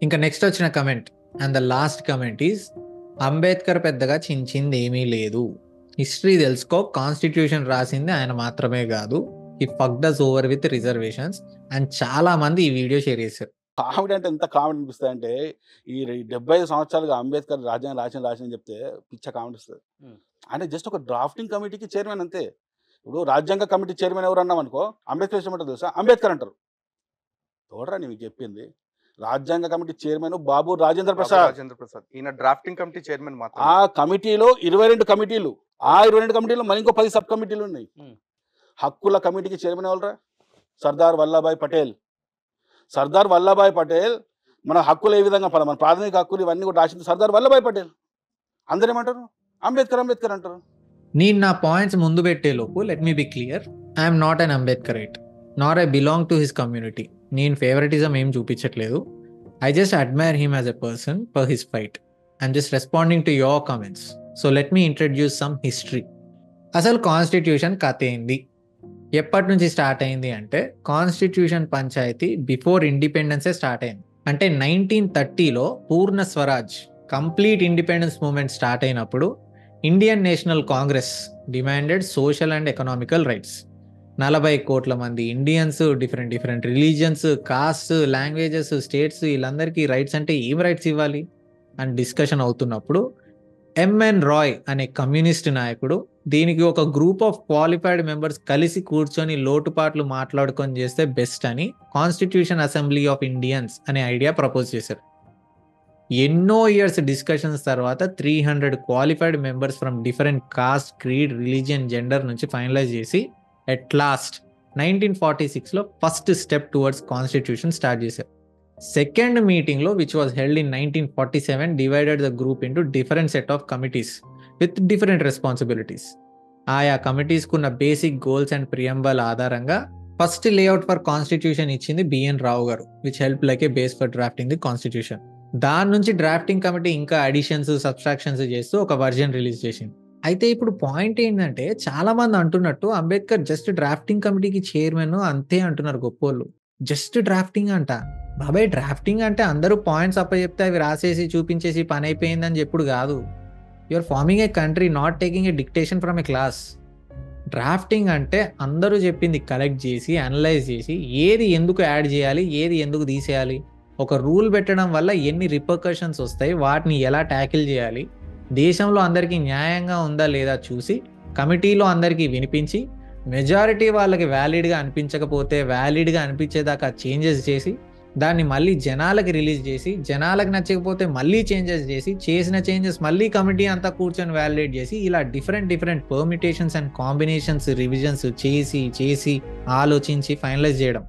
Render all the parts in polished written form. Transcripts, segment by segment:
ఇంకా నెక్స్ట్ వచ్చిన comment and the last comment is Ambedkar పెద్దగా చించింది ఏమీ లేదు, హిస్టరీ తెలుసుకో, కాన్స్టిట్యూషన్ రాసింది ఆయన మాత్రమే కాదు, ఈ fucked us over with reservations. And చాలా మంది ఈ వీడియో షేర్ చేశారు. కామెడీ అంటే ఎంత కామెడీ అనిపిస్తుంది అంటే, ఈ 75 సంవత్సరాలుగా అంబేద్కర్ రాజ్యాంగం రాసిన చెప్తే పిచ్చ కామెడీ వస్తుంది. అంటే జస్ట్ ఒక డ్రాఫ్టింగ్ కమిటీకి చైర్మన్ అంతే. ఇప్పుడు రాజ్యాంగ కమిటీ చైర్మన్ ఎవరు అన్నాం అనుకో, అంబేద్కర్ ఇష్టమంటారు తెలుసా, అంబేద్కర్ అంటారు. చూడరా నీకు చెప్పింది, రాజ్యాంగ కమిటీ చైర్మన్ బాబు రాజేంద్ర ప్రసాద్. ఈయన డ్రాఫ్టింగ్ కమిటీ చైర్మన్ మాత్రం. ఆ కమిటీలో 22 కమిటీలు, ఆ 22 కమిటీలో మరి ఇంకో 10 సబ్ కమిటీలు ఉన్నాయి. హక్కుల కమిటీకి చైర్మన్ ఎవరురా, సర్దార్ వల్లభాయ్ పటేల్. సర్దార్ వల్లభాయ్ పటేల్ మన హక్కులు ఏ విధంగా మన ప్రాథమిక హక్కులు ఇవన్నీ కూడా రాసింది సర్దార్ వల్లభాయ్ పటేల్. అందరూ ఏమంటారు, అంబేద్కర్ అంబేద్కర్ అంటారు. నేను నా పాయింట్స్ ముందు పెట్టే లోపు let me be clear, I'm not an Ambedkarite, nor I belong to his community. నేను ఫేవరెటిజం ఏం చూపించట్లేదు. I just admire him as a person for his fight. I'm just responding to your comments. So let me introduce some history. అసలు constitution కథ ఏంది, ఎప్పటి నుంచి start అయింది అంటే, కాన్స్టిట్యూషన్ పంచాయతీ బిఫోర్ ఇండిపెండెన్సే స్టార్ట్ అయింది. అంటే 1930లో Purna Swaraj complete independence movement start అయినప్పుడు Indian national Congress demanded social and economical rights. 40 కోట్ల మంది Indians, different religions, cost, languages, states, వీళ్ళందరికీ రైట్స్ అంటే ఏం రైట్స్ ఇవ్వాలి అని డిస్కషన్ అవుతున్నప్పుడు ఎంఎన్ రాయ్ అనే కమ్యూనిస్ట్ నాయకుడు దీనికి ఒక గ్రూప్ ఆఫ్ క్వాలిఫైడ్ మెంబర్స్ కలిసి కూర్చొని లోటుపాట్లు మాట్లాడుకొని చేస్తే బెస్ట్ అని కాన్స్టిట్యూషన్ అసెంబ్లీ ఆఫ్ ఇండియన్స్ అనే ఐడియా ప్రపోజ్ చేశారు. ఎన్నో ఇయర్స్ డిస్కషన్స్ తర్వాత 300 qualified members from different caste, creed, religion, gender నుంచి ఫైనలైజ్ చేసి ఎట్ లాస్ట్ 1946లో first step towards constitution start చేశారు. సెకండ్ మీటింగ్లో which was held in 1947 divided the group into different set of committees with different responsibilities. ఆయా కమిటీస్కున్న basic goals and preamble ఆధారంగా first layout for constitution ఇచ్చింది B N Rao గారు, which help like A base for drafting the constitution. దాని నుంచి drafting committee ఇంకా additions, subtractions చేస్తూ ఒక వర్జన్ రిలీజ్ చేసింది. అయితే ఇప్పుడు పాయింట్ ఏంటంటే, చాలా మంది అంటున్నట్టు అంబేద్కర్ జస్ట్ డ్రాఫ్టింగ్ కమిటీకి చైర్మన్ అంతే అంటున్నారు గొప్పోళ్ళు. జస్ట్ డ్రాఫ్టింగ్ అంట బాబాయ్, డ్రాఫ్టింగ్ అంటే అందరూ పాయింట్స్ అప్పచెప్తే అవి రాసేసి చూపించేసి పని అయిపోయిందని చెప్పుడు కాదు. You're forming a country, not taking a dictation from a class. Drafting అంటే అందరూ చెప్పింది కలెక్ట్ చేసి, అనలైజ్ చేసి, ఏది ఎందుకు యాడ్ చేయాలి, ఏది ఎందుకు తీసేయాలి, ఒక రూల్ పెట్టడం వల్ల ఎన్ని రిపర్కషన్స్ వస్తాయి, వాటిని ఎలా ట్యాకిల్ చేయాలి, దేశంలో అందరికీ న్యాయంగా ఉందా లేదా చూసి కమిటీలో అందరికీ వినిపించి, మెజారిటీ వాళ్ళకి వ్యాలిడ్గా అనిపించకపోతే వ్యాలిడ్గా అనిపించేదాకా చేంజెస్ చేసి, దాన్ని మళ్ళీ జనాలకి రిలీజ్ చేసి, జనాలకు నచ్చకపోతే మళ్ళీ చేంజెస్ చేసి, చేసిన చేంజెస్ మళ్ళీ కమిటీ అంతా కూర్చొని వ్యాలిడేట్ చేసి, ఇలా different permutations and combinations, revisions చేసి ఆలోచించి ఫైనలైజ్ చేయడం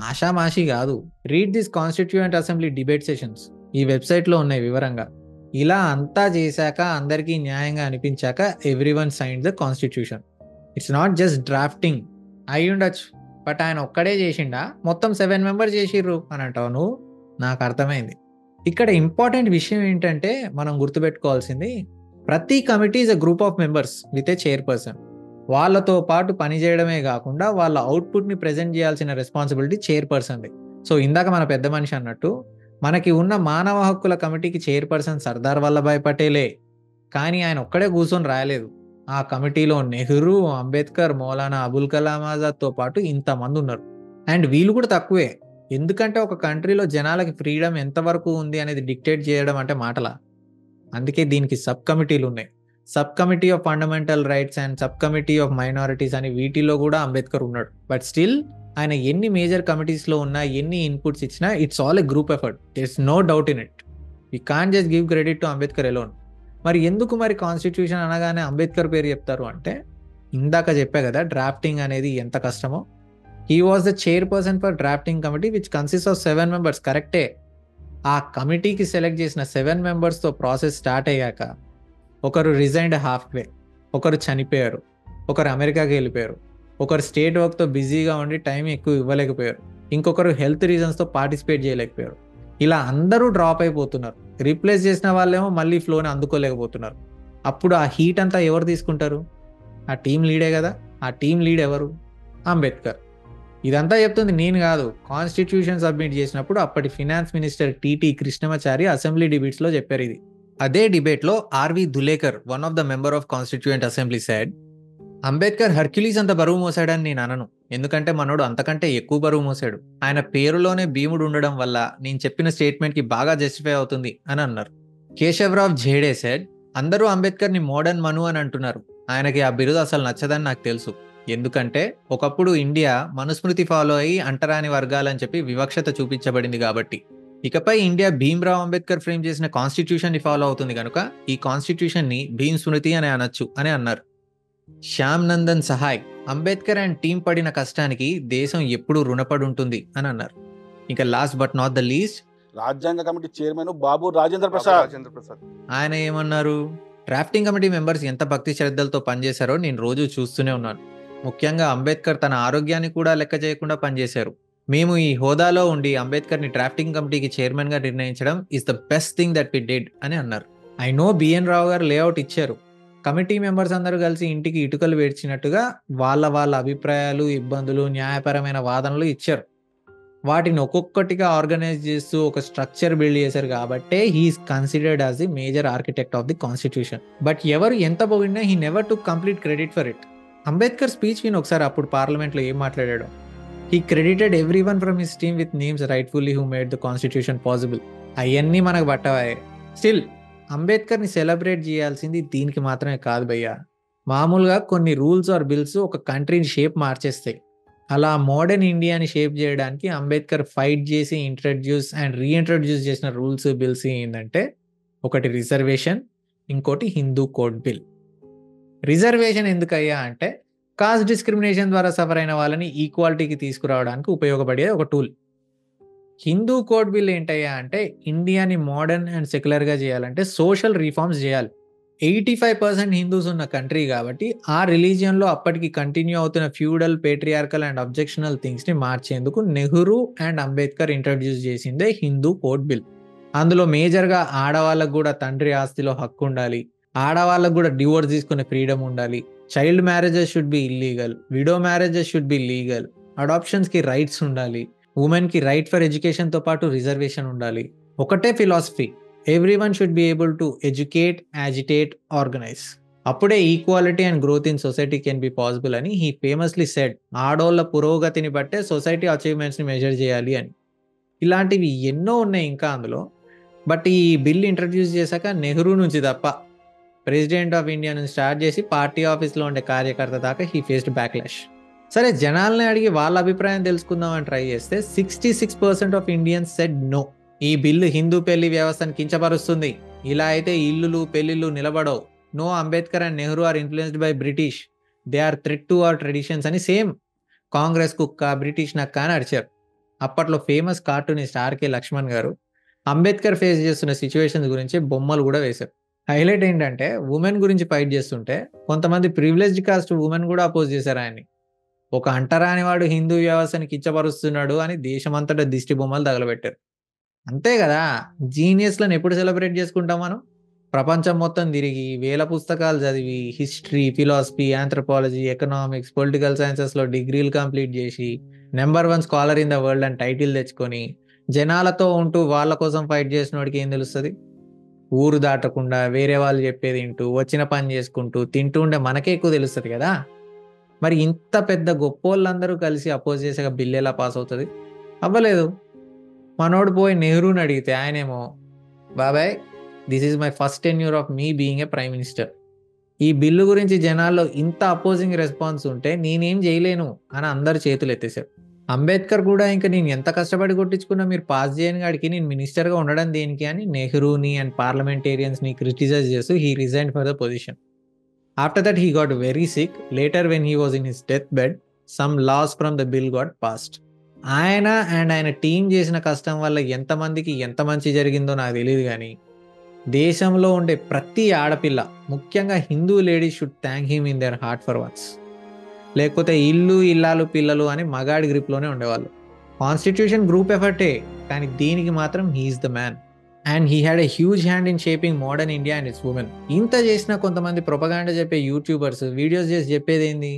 ఆషామాషి కాదు. Read this constituent assembly debate sessions, ఈ వెబ్సైట్లో ఉన్నాయి వివరంగా. ఇలా అంతా చేశాక, అందరికీ న్యాయంగా అనిపించాక everyone signed the constitution. It's not just drafting. అయి ఉండొచ్చు, బట్ ఆయన ఒక్కడే చేసిండా, మొత్తం 7 మెంబర్స్ చేసిర్రు అని అంటావు నువ్వు. నాకు అర్థమైంది. ఇక్కడ ఇంపార్టెంట్ విషయం ఏంటంటే, మనం గుర్తుపెట్టుకోవాల్సింది, ప్రతి committee is a group of members with a chairperson. వాళ్ళతో పాటు పనిచేయడమే కాకుండా వాళ్ళ అవుట్పుట్ని ప్రజెంట్ చేయాల్సిన రెస్పాన్సిబిలిటీ చైర్పర్సన్ది. సో ఇందాక మన పెద్ద మనిషి అన్నట్టు, మనకి ఉన్న మానవ హక్కుల కమిటీకి చైర్పర్సన్ సర్దార్ వల్లభాయ్ పటేలే, కానీ ఆయన ఒక్కడే కూర్చొని రాయలేదు. ఆ కమిటీలో నెహ్రూ, అంబేద్కర్, మౌలానా అబుల్ కలాం ఆజాద్తో పాటు ఇంతమంది ఉన్నారు. అండ్ వీళ్ళు కూడా తక్కువే, ఎందుకంటే ఒక కంట్రీలో జనాలకి ఫ్రీడమ్ ఎంతవరకు ఉంది అనేది డిక్టేట్ చేయడం అంటే మాటలా. అందుకే దీనికి సబ్ కమిటీలు ఉన్నాయి. Sub committee of fundamental rights and sub committee of minorities అని, వీటిలో కూడా అంబేద్కర్ ఉన్నాడు. బట్ స్టిల్ ఆయన ఎన్ని మేజర్ కమిటీస్లో ఉన్నా, ఎన్ని ఇన్పుట్స్ ఇచ్చినా, it's all a group effort. It's no doubt in it. We can't just give credit to Ambedkar alone. మరి ఎందుకు మరి కాన్స్టిట్యూషన్ అనగానే అంబేద్కర్ పేరు చెప్తారు అంటే, ఇందాక చెప్పా కదా డ్రాఫ్టింగ్ అనేది ఎంత కష్టమో. He was the chairperson for drafting committee which consist of 7 members. కరెక్టే. ఆ కమిటీకి సెలెక్ట్ చేసిన 7 మెంబర్స్తో ప్రాసెస్ స్టార్ట్ అయ్యాక ఒకరు రిజైన్డ్ హాఫ్ వే, ఒకరు చనిపోయారు, ఒకరు అమెరికాకి వెళ్ళిపోయారు, ఒకరు స్టేట్ వర్క్తో బిజీగా ఉండి టైం ఎక్కువ ఇవ్వలేకపోయారు, ఇంకొకరు హెల్త్ రీజన్స్తో పార్టిసిపేట్ చేయలేకపోయారు. ఇలా అందరూ డ్రాప్ అయిపోతున్నారు. రీప్లేస్ చేసిన వాళ్ళేమో మళ్ళీ ఫ్లోని అందుకోలేకపోతున్నారు. అప్పుడు ఆ హీట్ అంతా ఎవరు తీసుకుంటారు? ఆ టీం లీడే కదా. ఆ టీం లీడ్ ఎవరు? అంబేద్కర్. ఇదంతా చెప్తుంది నేను కాదు, కాన్స్టిట్యూషన్ సబ్మిట్ చేసినప్పుడు అప్పటి finance minister T T Krishnamachari assembly డిబేట్స్లో చెప్పారు ఇది. అదే డిబేట్లో R V Dhulekar, one of the member of constituent assembly side, Ambedkar Hercules అంత బరువు మోసాడని నేను అనను, ఎందుకంటే మనోడు అంతకంటే ఎక్కువ బరువు మోసాడు. ఆయన పేరులోనే భీముడు ఉండడం వల్ల నేను చెప్పిన స్టేట్మెంట్కి బాగా జస్టిఫై అవుతుంది అని అన్నారు. కేశవరావ్ ఝేడే సెడ్, అందరూ అంబేద్కర్ని మోడర్న్ మను అని అంటున్నారు, ఆయనకి ఆ బిరుదు అసలు నచ్చదని నాకు తెలుసు, ఎందుకంటే ఒకప్పుడు ఇండియా మనుస్మృతి ఫాలో అయ్యి అంటరాని వర్గాలని చెప్పి వివక్షత చూపించబడింది కాబట్టి. ఇకపై ఇండియా భీమ్రావ్ అంబేద్కర్ ఫ్రేమ్ చేసిన కాన్స్టిట్యూషన్ని ఫాలో అవుతుంది కనుక ఈ కాన్స్టిట్యూషన్ని భీమ్ స్మృతి అని అనొచ్చు అని అన్నారు. శ్యామ్ నందన్ సహాయ్, అంబేద్కర్ అండ్ టీం పడిన కష్టానికి దేశం ఎప్పుడూ రుణపడి ఉంటుంది అని అన్నారు. ఇంకా last but not the least, రాజ్యాంగ కమిటీ చైర్మన్ బాబు రాజేంద్ర ప్రసాద్. ఆయన ఏమన్నారు, డ్రాఫ్టింగ్ కమిటీ మెంబర్స్ ఎంత భక్తి శ్రద్ధలతో పనిచేశారో నేను రోజు చూస్తూనే ఉన్నాను. ముఖ్యంగా అంబేద్కర్ తన ఆరోగ్యాన్ని కూడా లెక్క చేయకుండా పనిచేశారు. మేము ఈ హోదాలో ఉండి అంబేద్కర్ని డ్రాఫ్టింగ్ కమిటీకి చైర్మన్గా నిర్ణయించడం is the best thing that we did అని అన్నారు. ఐ నో బిఎన్ రావు గారు లేఅవుట్ ఇచ్చారు, కమిటీ మెంబర్స్ అందరూ కలిసి ఇంటికి ఇటుకలు వేడ్చినట్టుగా వాళ్ళ అభిప్రాయాలు, ఇబ్బందులు, న్యాయపరమైన వాదనలు ఇచ్చారు. వాటిని ఒక్కొక్కటిగా ఆర్గనైజ్ చేస్తూ ఒక స్ట్రక్చర్ బిల్డ్ చేశారు కాబట్టే he is considered as the major architect of the constitution. But ఎవరు ఎంత పొగిడినా he never took complete credit for it. Ambedkar speech విని ఒకసారి అప్పుడు పార్లమెంట్లో ఏం మాట్లాడాడు, he credited everyone from his team with names rightfully who made the constitution possible. అవన్నీ మనకు పట్టవాయే. స్టిల్ అంబేద్కర్ని సెలబ్రేట్ చేయాల్సింది దీనికి మాత్రమే కాదు భయ్యా. మామూలుగా కొన్ని రూల్స్ ఆర్ బిల్స్ ఒక కంట్రీని షేప్ మార్చేస్తాయి. అలా మోడర్న్ ఇండియాని షేప్ చేయడానికి అంబేద్కర్ ఫైట్ చేసి ఇంట్రడ్యూస్ అండ్ రీఇంట్రడ్యూస్ చేసిన రూల్స్, బిల్స్ ఏంటంటే, ఒకటి రిజర్వేషన్, ఇంకోటి హిందూ కోడ్ బిల్. రిజర్వేషన్ ఎందుకయ్యా అంటే కాస్ట్ డిస్క్రిమినేషన్ ద్వారా సఫర్ అయిన వాళ్ళని ఈక్వాలిటీకి తీసుకురావడానికి ఉపయోగపడే ఒక టూల్. హిందూ కోడ్ బిల్ ఏంటయ్యా అంటే ఇండియాని మోడర్న్ అండ్ సెక్యులర్గా చేయాలంటే సోషల్ రిఫార్మ్స్ చేయాలి. 85% హిందూస్ ఉన్న కంట్రీ కాబట్టి ఆ రిలీజియన్లో అప్పటికి కంటిన్యూ అవుతున్న ఫ్యూడల్, పేట్రియార్కల్ అండ్ అబ్జెక్షనల్ థింగ్స్ని మార్చేందుకు నెహ్రూ అండ్ అంబేద్కర్ ఇంట్రడ్యూస్ చేసిందే హిందూ కోడ్ బిల్. అందులో మేజర్గా ఆడవాళ్ళకు కూడా తండ్రి ఆస్తిలో హక్కు ఉండాలి, ఆడవాళ్ళకు కూడా డివోర్స్ తీసుకునే ఫ్రీడమ్ ఉండాలి, child marriages should be illegal, widow marriages should be legal, అడాప్షన్స్కి రైట్స్ ఉండాలి, ఉమెన్కి రైట్ ఫర్ ఎడ్యుకేషన్తో పాటు రిజర్వేషన్ ఉండాలి. ఒకటే philosophy, everyone should be able to educate, agitate, organise. అప్పుడే equality and growth in society can be possible అని he famously said. ఆడోళ్ళ పురోగతిని బట్టే సొసైటీ అచీవ్మెంట్స్ని మెజర్ చేయాలి అని. ఇలాంటివి ఎన్నో ఉన్నాయి ఇంకా అందులో. బట్ ఈ బిల్ ఇంట్రడ్యూస్ చేశాక నెహ్రూ నుంచి తప్ప ప్రెసిడెంట్ ఆఫ్ ఇండియా నుంచి స్టార్ట్ చేసి పార్టీ ఆఫీస్లో ఉండే కార్యకర్త దాకా హీ ఫేస్డ్ బ్యాక్లాష్. సరే, జనాల్ని అడిగి వాళ్ళ అభిప్రాయం తెలుసుకుందామని ట్రై చేస్తే 66% ఆఫ్ ఇండియన్స్ సెడ్ నో. ఈ బిల్లు హిందూ పెళ్లి వ్యవస్థను కించపరుస్తుంది, ఇలా అయితే ఇల్లులు పెళ్లిళ్ళు నిలబడవు, no Ambedkar and Nehru are influenced by British, they are threat to our traditions అని సేమ్ కాంగ్రెస్ కుక్క, బ్రిటిష్ నక్క అని అడిచారు. అప్పట్లో ఫేమస్ కార్టూనిస్ట్ ఆర్కే లక్ష్మణ్ గారు అంబేద్కర్ ఫేస్ చేస్తున్న సిచ్యువేషన్స్ గురించి బొమ్మలు కూడా వేశారు. హైలైట్ ఏంటంటే ఉమెన్ గురించి ఫైట్ చేస్తుంటే కొంతమంది ప్రివిలేజ్డ్ కాస్ట్ ఉమెన్ కూడా అపోజ్ చేశారు ఆయన్ని. ఒక అంటరాని వాడు హిందూ వ్యవస్థని కించపరుస్తున్నాడు అని దేశమంతటా దిష్టి బొమ్మలు తగలబెట్టారు. అంతే కదా, జీనియస్లను ఎప్పుడు సెలబ్రేట్ చేసుకుంటాం మనం? ప్రపంచం మొత్తం తిరిగి వేల పుస్తకాలు చదివి history, philosophy, anthropology, economics, political సైన్సెస్లో డిగ్రీలు కంప్లీట్ చేసి number 1 scholar in the world అని టైటిల్ తెచ్చుకొని జనాలతో ఉంటూ వాళ్ళ కోసం ఫైట్ చేసిన వాడికి ఏం తెలుస్తుంది? ఊరు దాటకుండా వేరే వాళ్ళు చెప్పేది వింటూ వచ్చిన పని చేసుకుంటూ తింటూ ఉండే మనకే ఎక్కువ తెలుస్తుంది కదా. మరి ఇంత పెద్ద గొప్పోళ్ళందరూ కలిసి అపోజ్ చేసాక బిల్ ఎలా పాస్ అవుతుంది? అవ్వలేదు. మనోడు పోయి నెహ్రూని అడిగితే ఆయనేమో, బాబాయ్ this is my first tenure of me being a prime minister, ఈ బిల్లు గురించి జనాల్లో ఇంత అపోజింగ్ రెస్పాన్స్ ఉంటే నేనేం చేయలేను అని అందరు చేతులు ఎత్తేశారు. అంబేద్కర్ కూడా ఇంకా నేను ఎంత కష్టపడి కొట్టించుకున్నా మీరు పాస్ చేయని కాడికి నేను మినిస్టర్గా ఉండడం దేనికి అని నెహ్రూని అండ్ పార్లమెంటేరియన్స్ని క్రిటిసైజ్ చేస్తూ he resign for the position. After that he got very sick. Later when he was in his deathbed, some laws from the bill got passed. ఆయన అండ్ ఆయన టీం చేసిన కష్టం వల్ల ఎంతమందికి ఎంత మంచి జరిగిందో నాకు తెలియదు, కానీ దేశంలో ఉండే ప్రతి ఆడపిల్ల, ముఖ్యంగా Hindu ladies should thank him in their heart for once. లేకపోతే ఇల్లు, ఇల్లాలు, పిల్లలు అని మగాడి గ్రిప్లోనే ఉండేవాళ్ళు. కాన్స్టిట్యూషన్ గ్రూప్ ఎఫర్టే, కానీ దీనికి మాత్రం he is the man. And he had a huge hand in shaping modern India and it's women. ఇంత చేసిన కొంతమంది ప్రొపగాండా చెప్పే యూట్యూబర్స్ వీడియోస్ చేసి చెప్పేది ఏంది?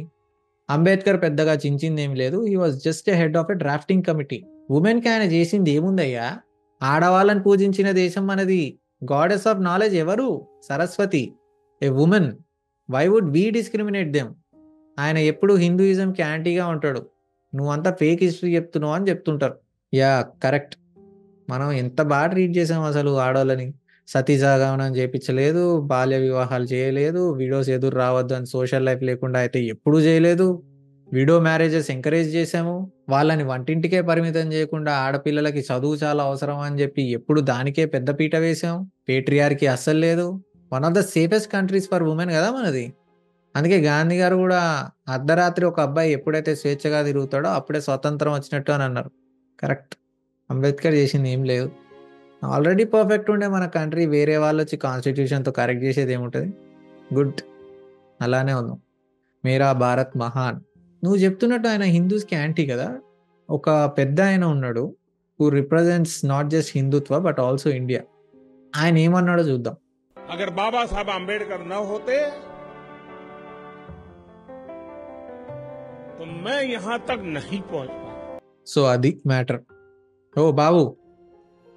అంబేద్కర్ పెద్దగా చించింది ఏం లేదు. He was just a head of a drafting committee. ఉమెన్కి ఆయన చేసింది ఏముందయ్యా? ఆడవాళ్ళని పూజించిన దేశం మనది. గాడెస్ ఆఫ్ నాలెడ్జ్ ఎవరు? Saraswati, a women. Why would we discriminate them? ఆయన ఎప్పుడు హిందూయిజంకి యాంటీగా ఉంటాడు. నువ్వంతా ఫేక్ హిస్టరీ చెప్తున్నావు అని చెప్తుంటారు. Yeah correct. మనం ఎంత బాగా ట్రీట్ చేసాం అసలు ఆడవాళ్ళని. సతీసహగమనం చేయించలేదు, బాల్య వివాహాలు చేయలేదు, విడోస్ ఎదురు రావద్దు అని సోషల్ లైఫ్ లేకుండా అయితే ఎప్పుడూ చేయలేదు. విడో మ్యారేజెస్ ఎంకరేజ్ చేసాము. వాళ్ళని వంటింటికే పరిమితం చేయకుండా ఆడపిల్లలకి చదువు చాలా అవసరం అని చెప్పి ఎప్పుడు దానికే పెద్దపీట వేసాం. పేట్రియార్కి అస్సలు లేదు. One of the safest countries for women కదా మనది. అందుకే గాంధీ గారు కూడా అర్ధరాత్రి ఒక అబ్బాయి ఎప్పుడైతే స్వేచ్ఛగా తిరుగుతాడో అప్పుడే స్వతంత్రం వచ్చినట్టు అని అన్నారు. కరెక్ట్. అంబేద్కర్ చేసింది ఏం లేదు. ఆల్రెడీ పర్ఫెక్ట్ ఉండే మన కంట్రీ వేరే వాళ్ళు వచ్చి కాన్స్టిట్యూషన్తో కరెక్ట్ చేసేది ఏముంటుంది? గుడ్. అలానే ఉన్నాం. మేరా భారత్ మహాన్. నువ్వు చెప్తున్నట్టు ఆయన హిందూస్కి యాంటీ కదా. ఒక పెద్ద ఆయన ఉన్నాడు who represents not just Hindutva but also India. ఆయన ఏమన్నాడో చూద్దాం. अगर बाबा साहब आम्बेडकर न होते तो मैं यहां तक नहीं पहुंच पाता. సో అది మ్యాటర్. ఓ బాబు,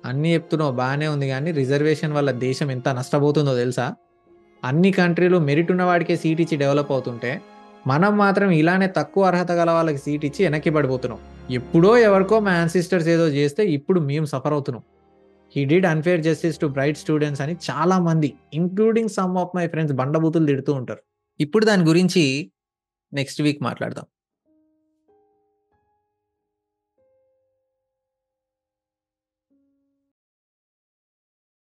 అన్నీ చెప్తున్నావు బాగానే ఉంది, కానీ రిజర్వేషన్ వల్ల దేశం ఎంత నష్టపోతుందో తెలుసా? అన్ని కంట్రీలు మెరిట్ ఉన్న వాడికే సీట్ ఇచ్చి డెవలప్ అవుతుంటే మనం మాత్రం ఇలానే తక్కువ అర్హత గల వాళ్ళకి సీట్ ఇచ్చి వెనక్కి పడిపోతున్నాం. ఎప్పుడో ఎవరికో మా యాన్సిస్టర్స్ ఏదో చేస్తే ఇప్పుడు మేము సఫర్ అవుతున్నాం. He did unfair justice to bright students అని చాలా మంది including some of my friends బండబూతులు తిడుతూ ఉంటారు. ఇప్పుడు దాని గురించి నెక్స్ట్ వీక్ మాట్లాడదాం.